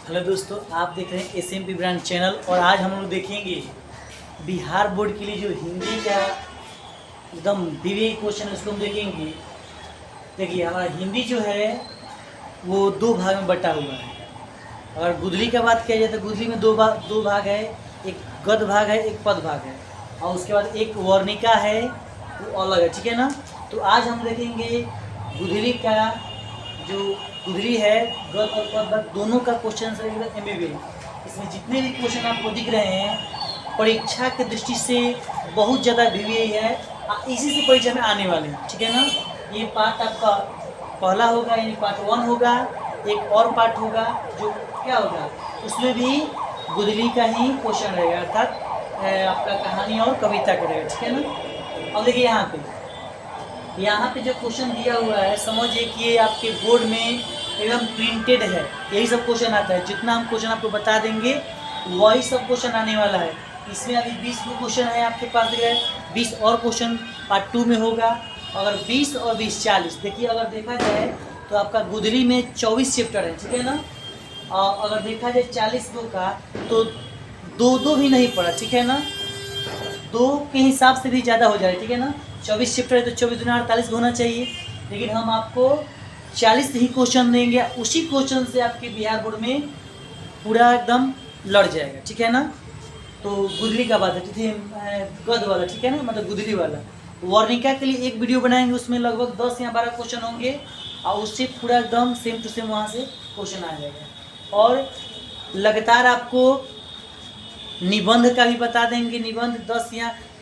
Hello दोस्तों, आप देख रहे हैं SMP ब्रांड चैनल। और आज हम लोग देखेंगे बिहार बोर्ड के लिए जो हिंदी का एकदम दिव्य क्वेश्चन है उसको हम देखेंगे। देखिए, हमारा हिंदी जो है वो दो भाग में बटा हुआ है। अगर गुदली का बात किया जाए तो गुदली में दो भाग है, एक गद्य भाग है, एक पद भाग है, और उसके बाद एक वर्णिका है, वो अलग है। ठीक है ना। तो आज हम देखेंगे गुदली का जो गुदली है, गद्य और पद भाग दोनों का क्वेश्चन है एकदम MBBS। इसमें जितने भी क्वेश्चन आपको दिख रहे हैं परीक्षा की दृष्टि से बहुत ज़्यादा VVI है, इसी से परीक्षा में आने वाले हैं। ठीक है ना। ये पार्ट आपका पहला होगा, यानी पार्ट 1 होगा। एक और पार्ट होगा जो क्या होगा, उसमें भी गुदली का ही क्वेश्चन रहेगा, अर्थात आपका कहानी और कविता का रहेगा। ठीक है ना। अब देखिए यहाँ पे जो क्वेश्चन दिया हुआ है, समझिए कि ये आपके बोर्ड में एकदम प्रिंटेड है। यही सब क्वेश्चन आता है। जितना हम क्वेश्चन आपको बता देंगे वही सब क्वेश्चन आने वाला है। इसमें अभी 20 क्वेश्चन है आपके पास दिख रहा है। 20 और क्वेश्चन पार्ट 2 में होगा। अगर 20 और 20 40, देखिए अगर देखा जाए तो आपका गुदली में 24 चैप्टर है। ठीक है ना। और अगर देखा जाए 40 दो का तो दो भी नहीं पड़ा। ठीक है ना। 2 के हिसाब से भी ज़्यादा हो जाए। ठीक है ना। 24 चैप्टर है तो 24 दूना 48 होना चाहिए। लेकिन हम आपको 40 ही क्वेश्चन देंगे, उसी क्वेश्चन से आपके बिहार बोर्ड में पूरा एकदम लड़ जाएगा। ठीक है ना। तो गुदली का बात है, गद्य वाला। ठीक है ना, मतलब गुदली वाला। वर्णिका के लिए एक वीडियो बनाएंगे, उसमें लगभग 10 या 12 क्वेश्चन होंगे, और उससे पूरा एकदम सेम टू सेम वहाँ से क्वेश्चन आ जाएगा। और लगातार आपको निबंध का भी बता देंगे। निबंध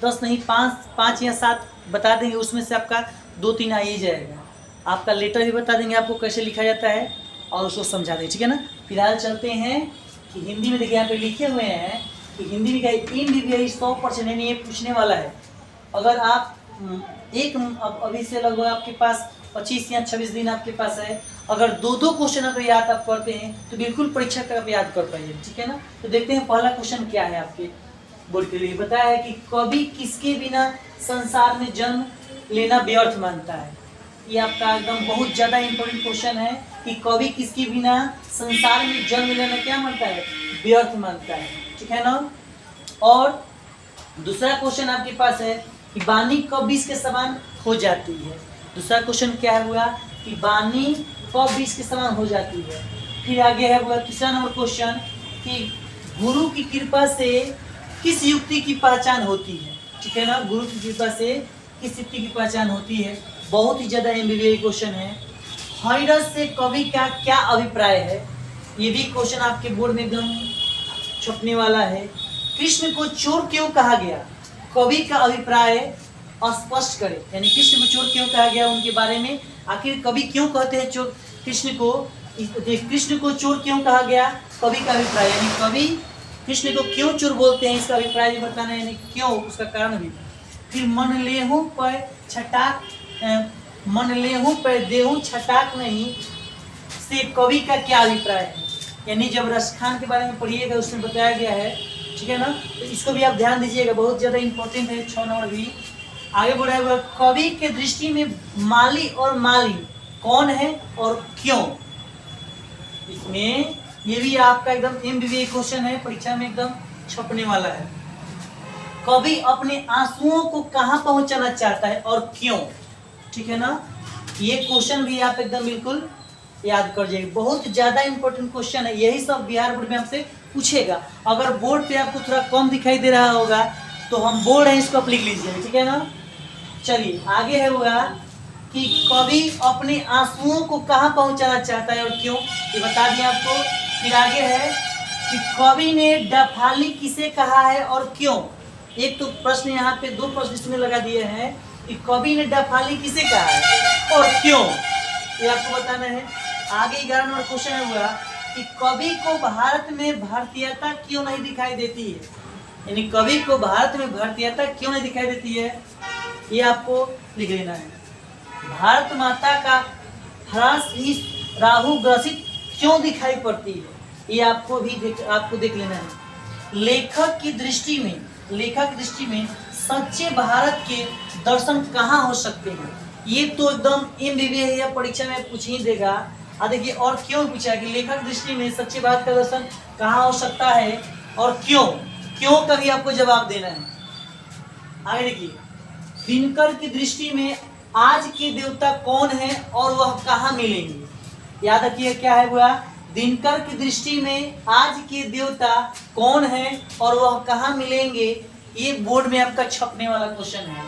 10 नहीं 5 या 7 बता देंगे, उसमें से आपका 2-3 आ ही जाएगा। आपका लेटर भी बता देंगे आपको कैसे लिखा जाता है, और उसको समझा देंगे। ठीक है ना। फिलहाल चलते हैं कि हिंदी में देखिए यहाँ पे लिखे हुए हैं कि हिंदी में क्या MBBS 100% यानी ये पूछने वाला है। अगर आप अभी से लगभग आपके पास 25 या 26 दिन आपके पास है, अगर 2 क्वेश्चन अगर याद आप करते हैं तो बिल्कुल परीक्षा तक आप याद कर पाएंगे। ठीक है ना। तो देखते हैं पहला क्वेश्चन क्या है आपके बोर्ड के लिए। बताया है कि कवि किसके बिना संसार में जन्म लेना व्यर्थ मानता है। ये आपका एकदम बहुत ज़्यादा इंपॉर्टेंट क्वेश्चन है कि कवि किसके बिना संसार में जन्म लेना क्या मानता है, व्यर्थ मानता है। ठीक है ना। और दूसरा क्वेश्चन आपके पास है कि वाणी कब बीज के समान हो जाती है। दूसरा क्वेश्चन क्या है हुआ कि वाणी कब बीज के समान हो जाती है। फिर आगे है हुआ तीसरा नंबर क्वेश्चन कि गुरु की कृपा से किस युक्ति की पहचान होती है। ठीक है ना। गुरु की कृपा से किस युक्ति की पहचान होती है। बहुत ही ज़्यादा MBBS क्वेश्चन है। हरिदास से कवि का क्या अभिप्राय है, ये भी क्वेश्चन आपके बोर्ड में एकदम छपने वाला है। कृष्ण को चोर क्यों कहा गया, कवि का अभिप्राय स्पष्ट करें। यानी कृष्ण को चोर क्यों कहा गया, उनके बारे में आखिर कवि क्यों कहते हैं चोर कृष्ण को चोर क्यों कहा गया, कवि का अभिप्राय। यानी कवि कृष्ण को क्यों चोर बोलते हैं, इसका अभिप्राय भी बताना है, यानी क्यों, उसका कारण भी। फिर मन लेहूं पर देहूं छटाक नहीं से कवि का क्या अभिप्राय है। यानी जब रसखान के बारे में पढ़िएगा उसमें बताया गया है। ठीक है ना। तो इसको भी आप ध्यान दीजिएगा, बहुत ज़्यादा इंपॉर्टेंट है। 6 नंबर भी आगे बढ़ा हुआ। कवि के दृष्टि में माली और मालिन कौन है और क्यों। इसमें ये भी आपका एकदम MBBS क्वेश्चन है, परीक्षा में एकदम छपने वाला है। कवि अपने आंसुओं को कहाँ पहुंचाना चाहता है और क्यों। ठीक है ना। ये क्वेश्चन भी आप एकदम बिल्कुल याद कर जाइए, बहुत ज़्यादा इंपॉर्टेंट क्वेश्चन है। यही सब बिहार बोर्ड में आपसे पूछेगा। अगर बोर्ड पे आपको थोड़ा कम दिखाई दे रहा होगा तो हम बोल रहे हैं, इसको आप लिख लीजिए। ठीक है ना। चलिए आगे है हुआ कि कवि अपने आंसुओं को कहाँ पहुंचाना चाहता है और क्यों, ये बता दिया आपको। फिर आगे है कि कवि ने डफाली किसे कहा है और क्यों। एक तो प्रश्न यहाँ पे 2 प्रश्न इसमें लगा दिए हैं कि कवि ने डफाली किसे कहा है और क्यों, ये आपको बताना है। आगे 11 नंबर क्वेश्चन है हुआ कि कवि को भारत में भारतीयता क्यों नहीं दिखाई देती है। यानी कवि को भारत में भारतीयता क्यों नहीं दिखाई देती है, ये आपको लिख लेना है। भारत माता का ह्रास ही राहु ग्रसित क्यों दिखाई पड़ती है, ये आपको देख लेना है। लेखक की दृष्टि में सच्चे भारत के दर्शन कहाँ हो सकते हैं। ये तो एकदम MBBS या परीक्षा में पूछ ही देगा। देखिए और क्यों पूछा कि लेखक दृष्टि में सच्चे भारत का दर्शन कहाँ हो सकता है और क्यों, क्यों का भी आपको जवाब देना है। आगे देखिए, दिनकर की दृष्टि में आज के देवता कौन है और वह कहाँ मिलेंगे। याद रखिए क्या है वह, दिनकर की दृष्टि में आज के देवता कौन है और वह कहाँ मिलेंगे। ये बोर्ड में आपका छपने वाला क्वेश्चन है।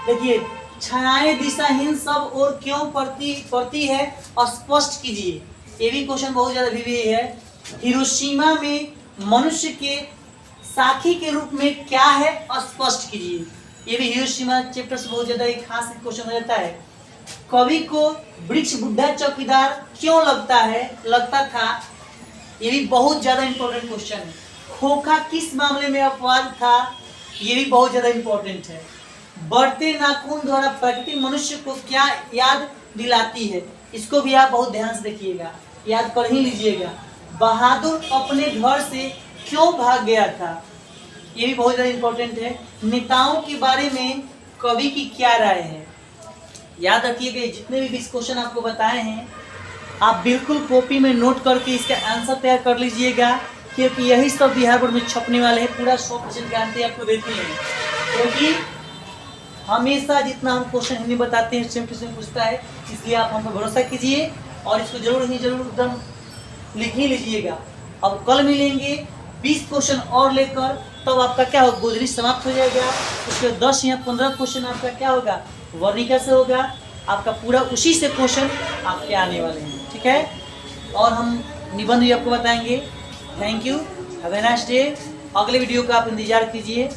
देखिए, छायाएं दिशाहीन सब और क्यों पड़ती है स्पष्ट कीजिए। ये भी क्वेश्चन बहुत ज्यादा विवेक है। हिरोशिमा में मनुष्य के साथी के रूप में क्या है स्पष्ट कीजिए। ये भी हिरोशिमा चैप्टर से बहुत ज्यादा एक खास क्वेश्चन हो जाता है। कवि को वृक्ष बुढ़ा चौकीदार क्यों लगता था। ये भी बहुत ज्यादा इंपॉर्टेंट क्वेश्चन है। खोखा किस मामले में अपवाद था। ये भी बहुत ज्यादा इंपॉर्टेंट है। बढ़ते नाखून द्वारा प्रकृति मनुष्य को क्या याद दिलाती है। इसको भी आप बहुत ध्यान से देखिएगा, याद कर ही लीजिएगा। बहादुर अपने घर से क्यों भाग गया था। ये भी बहुत ज़्यादा इम्पोर्टेंट है। नेताओं के बारे में कवि की क्या राय है। याद रखिएगा, जितने भी 20 क्वेश्चन आपको बताए हैं आप बिल्कुल कॉपी में नोट करके इसका आंसर तैयार कर लीजिएगा, क्योंकि यही सब बिहार बोर्ड में छपने वाले हैं। पूरा 100% गारंटी आपको देते हैं, क्योंकि हमेशा जितना हम क्वेश्चन हिंदी बताते हैं सेम टू सेम पूछता है। इसलिए आप हम पर भरोसा कीजिए और इसको जरूर एकदम लिख ही लीजिएगा। अब कल मिलेंगे 20 क्वेश्चन और लेकर, तब आपका क्या होगा, गुजरी समाप्त हो जाएगा। उसके 10 या 15 क्वेश्चन आपका क्या होगा, वर्णिका से होगा। आपका पूरा उसी से क्वेश्चन आपके आने वाले हैं, ठीक है। और हम निबंध भी आपको बताएंगे। Thank you, have a nice day. अगले वीडियो का आप इंतजार कीजिए।